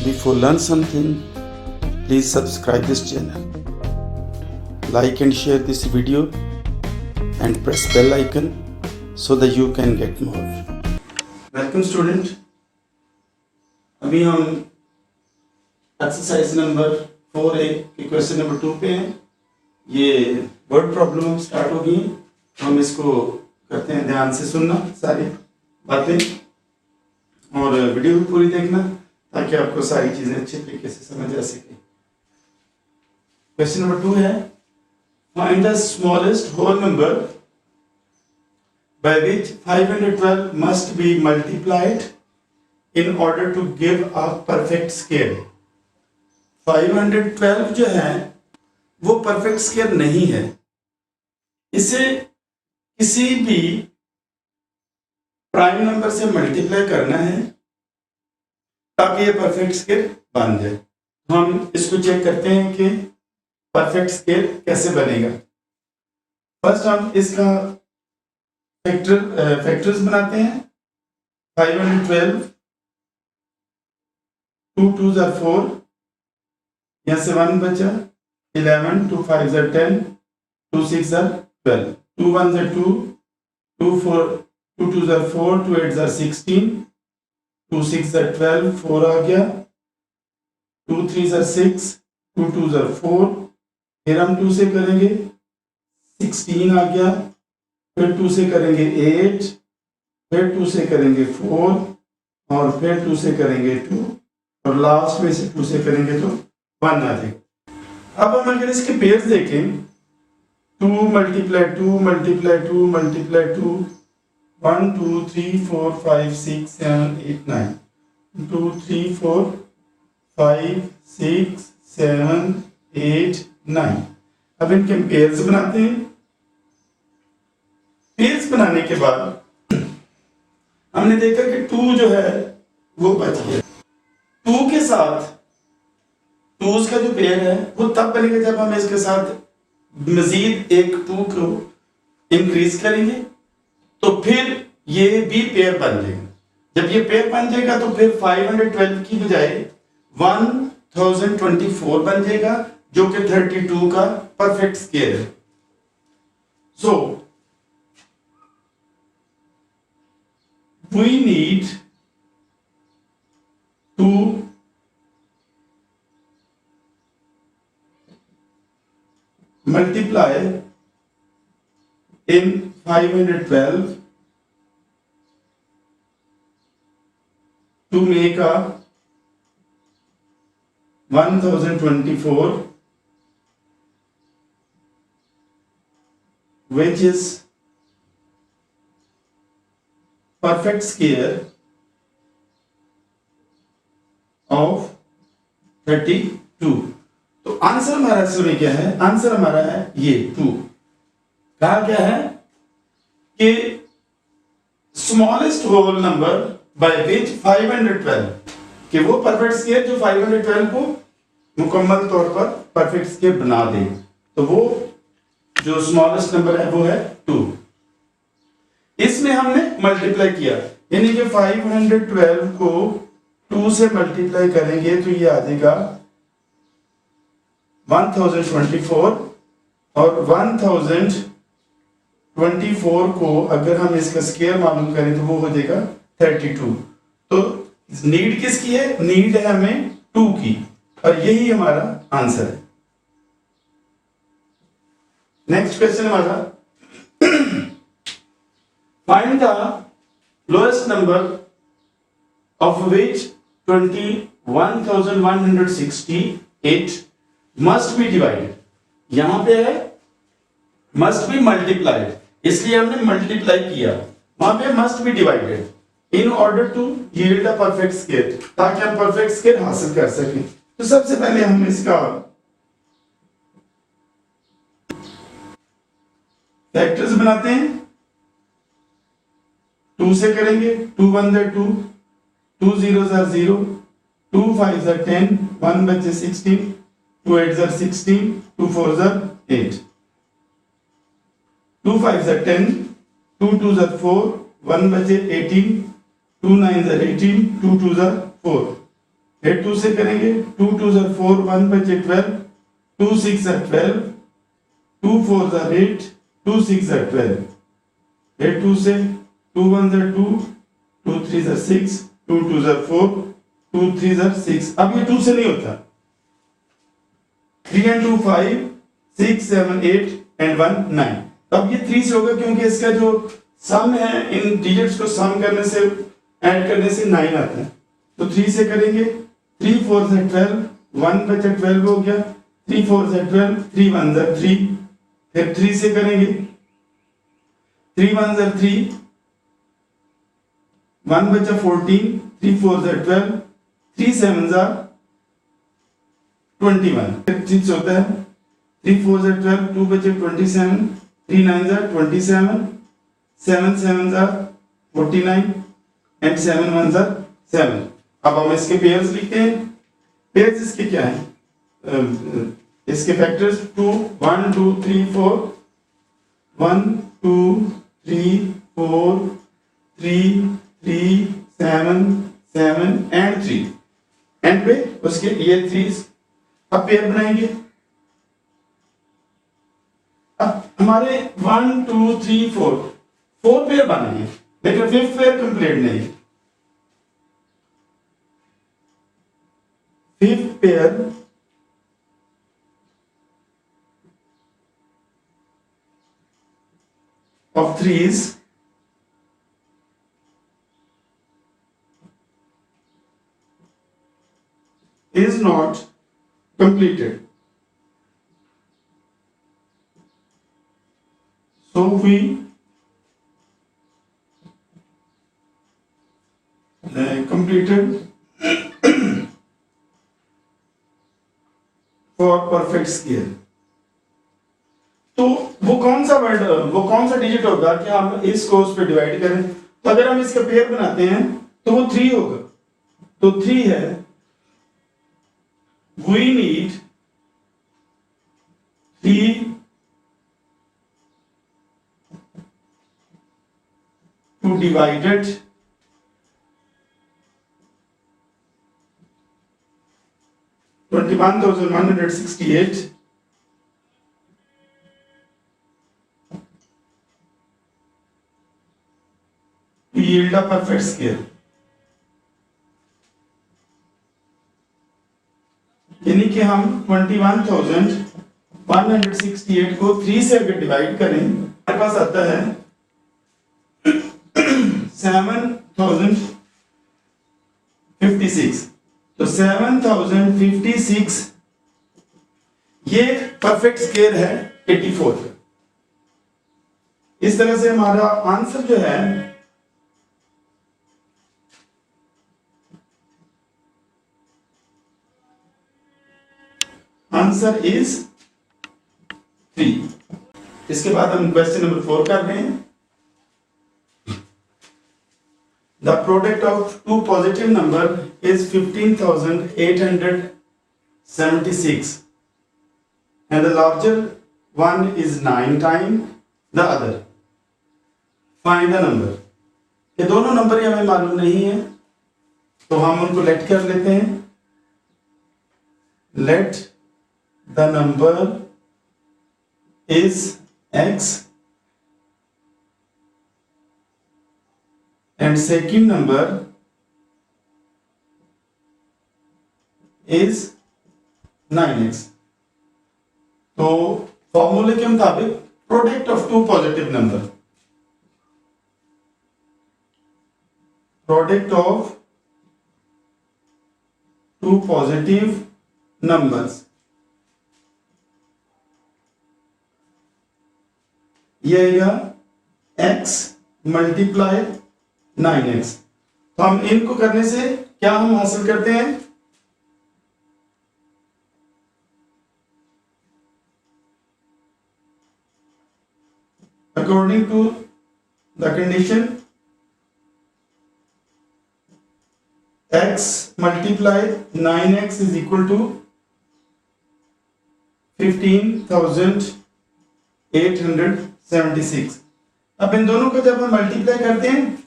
Before learn something, please subscribe this channel. Like and share this video and press bell icon so that you can get more. Welcome student. अभी हम exercise number 4A के question number 2 पे हैं. ये word problem start होगी. हम इसको करते हैं, ध्यान से सुनना सारी बातें और वीडियो भी पूरी देखना ताकि आपको सारी चीजें अच्छे तरीके से समझ आ सके. क्वेश्चन नंबर 2 है, find the smallest whole number by which 512 must be multiplied in order to give a perfect square. 512 जो है वो परफेक्ट स्क्वायर नहीं है. इसे किसी भी प्राइम नंबर से मल्टीप्लाई करना है ताकि ये परफेक्ट स्क्वायर बन जाए. हम इसको चेक करते हैं कि परफेक्ट स्क्वायर कैसे बनेगा. फर्स्ट हम इसका फैक्टर्स बनाते हैं. 512 2 2s are 4, यहाँ से 1 बचा. 11 2 5s are 10, 2 6s are 12, 2 1s are 2, 2 4 2 2s are 4, 2 8s are 16, 2 6s are 12, 4 आ गया. 2 3s are 6, 2 2s are 4. फिर हम 2 से करेंगे 16 आ गया. फिर 2 से करेंगे 8, फिर 2 से करेंगे 4 और फिर 2 से करेंगे 2 और लास्ट में से 2 से करेंगे तो 1 आ जाएगा. अब हम अगर इसके पेयर्स देखें, 2 मल्टीप्लाई 2 मल्टीप्लाई 2 मल्टीप्लाई 2, 1 2 3 4 5 6 7 8 9, 2 3 4 5 6 7 8 9. अब इनके पेयर्स बनाते हैं. पेयर्स बनाने के बाद हमने देखा कि 2 जो है वो बच गया. 2 के साथ 2s का जो पेयर है वो तब बनेगा जब हम इसके साथ मजीद एक 2 को इंक्रीज करेंगे तो फिर ये भी पेयर बन जाएगा. जब ये पेयर बन जाएगा तो फिर 512 की बजाय 1024 बन जाएगा जो कि 32 का परफेक्ट स्क्वायर है. सो we need to multiply in 512 to make a 1024, which is perfect square of 32. तो आंसर हमारा असल में क्या है? आंसर हमारा है ये 2. कहा क्या है कि smallest whole number by which 512, कि वो परफेक्ट स्क्वायर जो 512 को मुकम्मल तौर पर परफेक्ट स्क्वायर बना दे. तो वो जो स्मॉलेस्ट नंबर है वो है 2. इसमें हमने मल्टीप्लाई किया, यानी कि 512 को 2 से मल्टीप्लाई करेंगे तो ये आ जाएगा 1024 और 1024 को अगर हम इसका स्क्वायर मालूम करें तो वो हो जाएगा 32. तो नीड किसकी है? नीड है हमें 2 की और यही हमारा आंसर है. नेक्स्ट क्वेश्चन हमारा, find the lowest number of which 21,168 must be divided. यहां पे है must be multiplied, इसलिए हमने मल्टीप्लाई किया. वहां पे must be divided in order to yield a perfect square, ताकि हम परफेक्ट स्क्वायर हासिल कर सकें. तो सबसे पहले हम इसका फैक्टर्स बनाते हैं. 2 से करेंगे 2 1s are 2, 2 0s are 0, 2 5s are 10, 1 बचे 16, 2 8s are 16, 2 4s are 8, 2 5s are 10, 2 2s are 4, 1 बचे 18, 2 9s are 18, 2 2s are 4, फिर 2 से करेंगे, 2 2 are 4, 1 बचे 12, 2 6 are 12, 2 4 are 8, 2 6 are 12, फिर 2 से 2 1 are 2, 2 3 are 6, 2 2 are 4, 2 3 are 6। अब ये 2 से नहीं होता, 3 and 2 5, 6 7 8 and 1 9। अब ये 3 से होगा क्योंकि इसका जो सम है, इन डिजिट्स को सम करने से, ऐड करने से 9 आता है। तो 3 से करेंगे, 3 4 से 12, 1 बचा 12 हो गया, 3 4 से 12, 3 1 से 3, फिर 3 से करेंगे, 3 1 से 3, 1 बचा 14, 3 4 से 12, 3 7 से 21, फिर 6 होता है, 3 4 से 12, 2 बचे 27, 3 9 से 27, 7 7 से 49 and 7 1 से 7। अब हम इसके पेयर्स लिखते हैं। पेयर्स इसके क्या हैं? इसके फैक्टर्स 2 1 2 3 4, 1 2 3 4 3 3 7 7 and 3, एंड पे उसके ये 3। अब पेयर बनाएंगे। अब हमारे 1 2 3 4 पेयर बने हैं, लेकिन 5th पेयर कंप्लीट नहीं है। 5th pair of 3s is not completed. So we completed for perfect scale। तो वो कौन सा वर्ड, वो कौन सा डिजिट होगा कि हम इसको उस पे डिवाइड करें? तो अगर हम इसका पेयर बनाते हैं तो वो 3 होगा। तो 3 है, we need 3 to divide it 21,168 to yield a perfect scale। यानी कि हम 21,168 को 3 से अगर डिवाइड करें, हमारे पास आता है 7,056। तो 7,056 ये परफेक्ट स्केल है 84 का। इस तरह से हमारा आंसर जो है आंसर इज 3। इसके बाद हम क्वेश्चन नंबर 4 कर रहे हैं। The product of two positive number is 15,876 and the larger one is 9 times the other. Find the number। ये दोनों नंबर हमें मालूम नहीं है, तो हम उनको लेट कर लेते हैं। Let the number is x and second number is 9x। तो फॉर्मूले के मुताबिक product of two positive number, product of two positive numbers, ये आएगा x मल्टीप्लाई 9x। तो हम इनको करने से क्या हम हासिल करते हैं? According to the condition x multiply 9x is equal to 15,876। अब इन दोनों को जब हम मल्टीप्लाई करते हैं,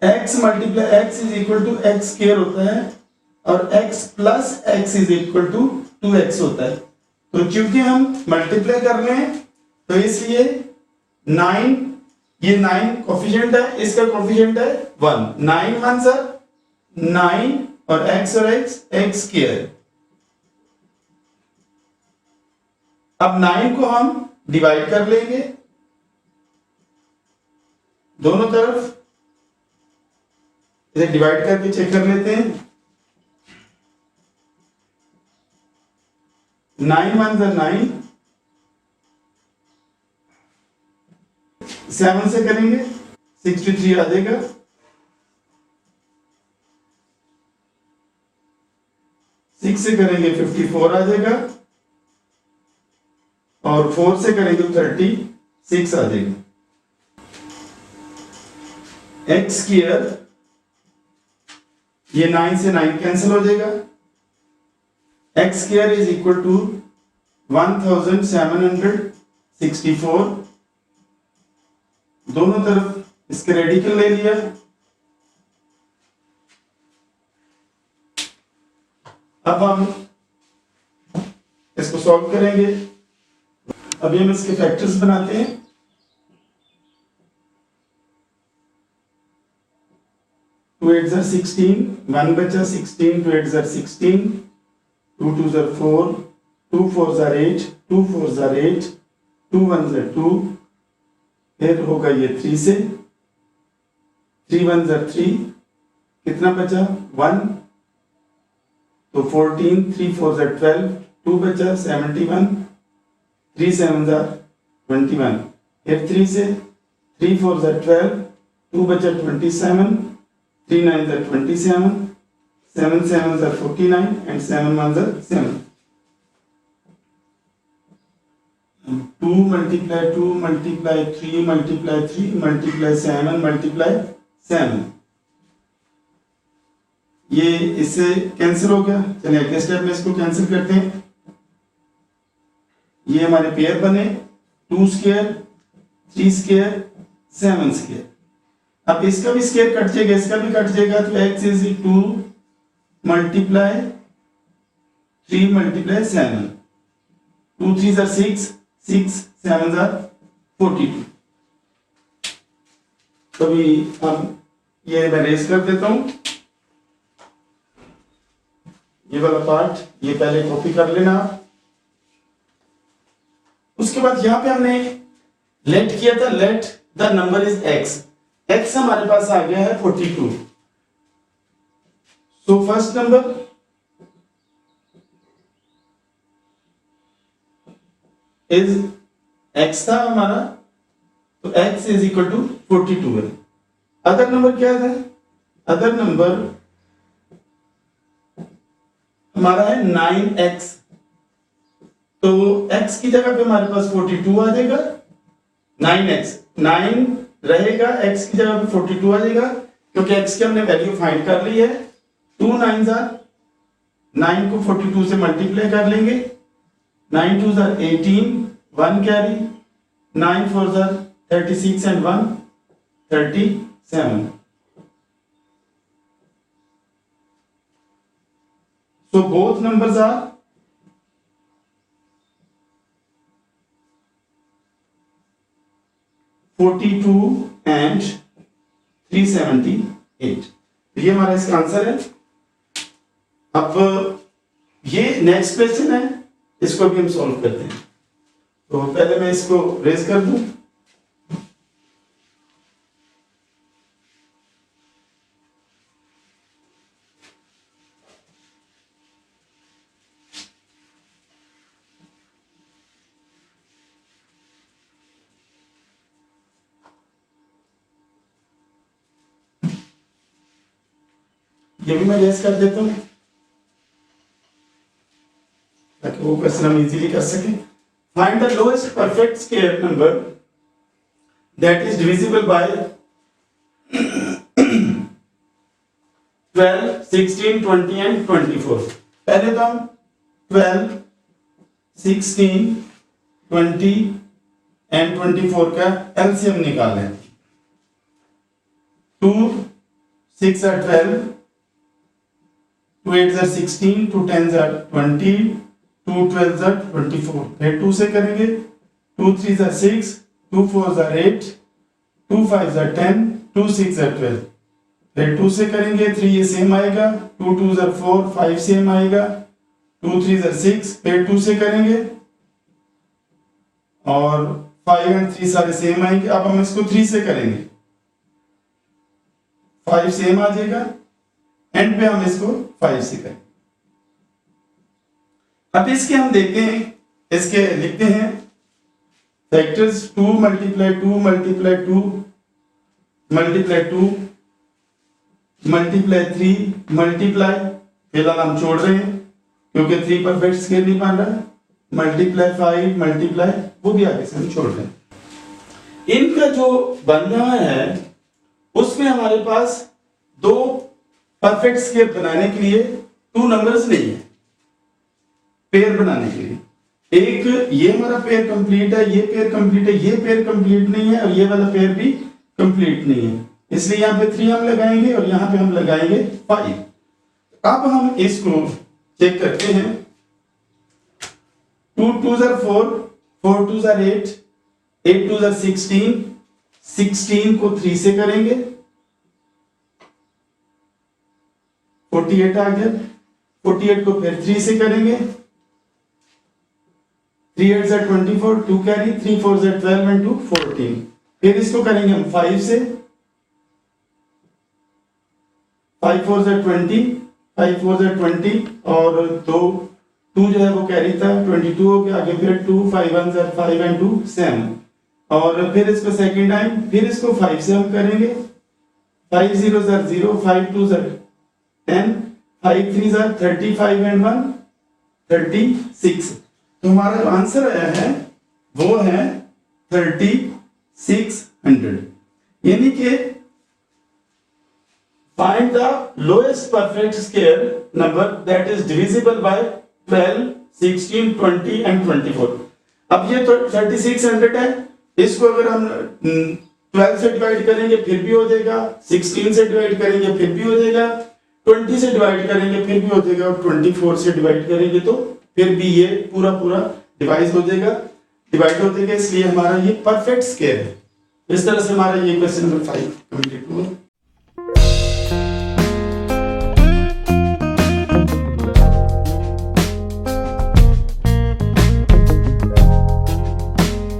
x multiply x is equal to x square होता है और x plus x is equal to 2x होता है। तो क्योंकि हम मल्टीप्लाई कर रहे हैं तो इसलिए 9, ये 9 कोफिशिएंट है, इसका कोफिशिएंट है 1, 9 1 सर 9 और x x स्क्वायर। अब 9 को हम डिवाइड कर लेंगे दोनों तरफ, इसे डिवाइड करके चेक कर लेते हैं। 9 1 9, 7 से करेंगे 63 आ जाएगा, 6 से करेंगे 54 आ जाएगा, और 4 से करेंगे 36 आ जाएगा। x स्क्वायर, ये 9 से 9 कैंसिल हो जाएगा, x square is equal to 1764, दोनों तरफ इसके रेडिकल ले लिया। अब हम इसको सॉल्व करेंगे। अभी हम इसके फैक्टर्स बनाते हैं। 2 8 are 16, 1 बचा, 16 2 8 are 16, 2 2 are 4, 2 4 are 8, 2 4 are 8, 2 1 are 2, फिर होगा ये 3 से, 3 1 are 3, कितना बचा 1, तो 14, 3 4 are 12, 2 बचा 71, 3 7 are 21, फिर 3 से, 3 4 are 12, 2 बचा 27, 3 9 are 27, 7 7 are 49 and 7 1 are 7. 2 multiply 2 multiply 3 multiply 3 multiply 7 multiply 7, ये इससे कैंसिल हो गया। चलिए अगले स्टेप में इसको कैंसिल करते हैं। ये हमारे पेयर बने 2 स्क्वायर 3 स्क्वायर 7 स्क्वायर। अब इसका भी स्क्वायर कट जाएगा, इसका भी कट जाएगा, तो x is 2 multiply 3 multiply 7, 2 3 are 6, 6 7 are 42। तो अभी हम ये मैं रेस कर देता हूं, ये वाला पार्ट ये पहले कॉपी कर लेना। उसके बाद यहां पे हमने लेट किया था, let the number is x, x हमारे पास आ गया है 42। So first number is x था हमारा, तो x इज इक्वल टू 42 है। अदर नंबर क्या था? अदर नंबर हमारा है 9x, तो x की जगह पे हमारे पास 42 आ जाएगा, 9x 9 रहेगा, x की जगह पे 42 आ जाएगा, क्योंकि x की हमने वैल्यू फाइंड कर ली है। 2 9 9 को 42 से मल्टीप्लाई कर लेंगे, 9 2 18, 1 carry, 9 4 36 and 1 37। So both numbers are 42 and 378। ये हमारा इसका आंसर है। अब ये नेक्स्ट क्वेश्चन है, इसको भी हम सॉल्व करते हैं। तो पहले मैं इसको रेज कर दूं। ये भी मैं रेस कर देता हूं ताकि वो क्वेश्चन हम इजीली कर सकें। Find the lowest perfect square number that is divisible by 12, 16, 20 and 24। पहले तो हम 12, 16, 20 एंड 24 का एलसीएम निकालें। 2 6 are 12, 2 8 are 16, 2 10 are 20, 2 12 are 24। फिर 2 से करेंगे, 2 3 are 6, 2 4 are 8, 2 5 are 10, 2 6 are 12। फिर 2 से करेंगे, 3 ये सेम आएगा, 2 2 are 4, 5 सेम आएगा, 2 3 are 6। फिर 2 से करेंगे और 5 and 3 सारे सेम आएंगे। अब हम इसको 3 से करेंगे, 5 सेम आ जाएगा, एंड पे हम इसको 5 से करेंगे। अब इसके हम देखते हैं, इसके लिखते हैं factors 2 multiply 2 multiply 2 multiply 2 multiply 3 multiply, फिलहाल हम छोड़ रहे हैं क्योंकि 3 परफेक्ट स्केयर नहीं बन रहा, मल्टीप्लाई 5 मल्टीप्लाई, वो भी आगे से हम छोड़ रहे हैं। इनका जो बन रहा है उसमें हमारे पास 2 परफेक्ट स्केयर बनाने के लिए 2 नंबर्स नहीं है पेयर बनाने के लिए। एक ये हमारा पेयर कंप्लीट है, ये पेयर कंप्लीट है, ये पेयर कंप्लीट नहीं है और ये वाला पेयर भी कंप्लीट नहीं है, इसलिए यहाँ पे 3 हम लगाएंगे और यहाँ पे हम लगाएंगे 5। अब हम इसको चेक करते हैं। 2 2s are 4, 4 2s are 8, 8 2s are 16, 16 को 3 से करेंगे, 48 आ गया। 48 को फिर 3 से करेंगे, 3 8s are 24, 2 carry, 3 4s are 12 and 2 14। फिर इसको करेंगे हम 5 से, 5 4s are 20, 5 4s are 20 और 2 जो है वो कैरी था, 22 हो गया। आगे फिर 2 5 1s are 5 and 2 7 और फिर इसको सेकेंड टाइम फिर इसको 5 से हम करेंगे, 5 0s are 0, 5 2s are 10, 5 3s are 35 and 1 36। तो हमारा जो आंसर आया है वो है 3600, यानी कि find the lowest perfect square number that is divisible by 12, 16, 20 and 24। अब ये तो 3600 है, इसको अगर हम 12 से डिवाइड करेंगे फिर भी हो जाएगा, 16 से डिवाइड करेंगे फिर भी हो जाएगा, 20 से डिवाइड करेंगे फिर भी हो जाएगा और 24 से डिवाइड करेंगे तो फिर भी ये पूरा डिवाइड हो जाएगा, इसलिए हमारा ये परफेक्ट स्क्वायर है। इस तरह से हमारा ये क्वेश्चन नंबर 5 कंप्लीट हुआ।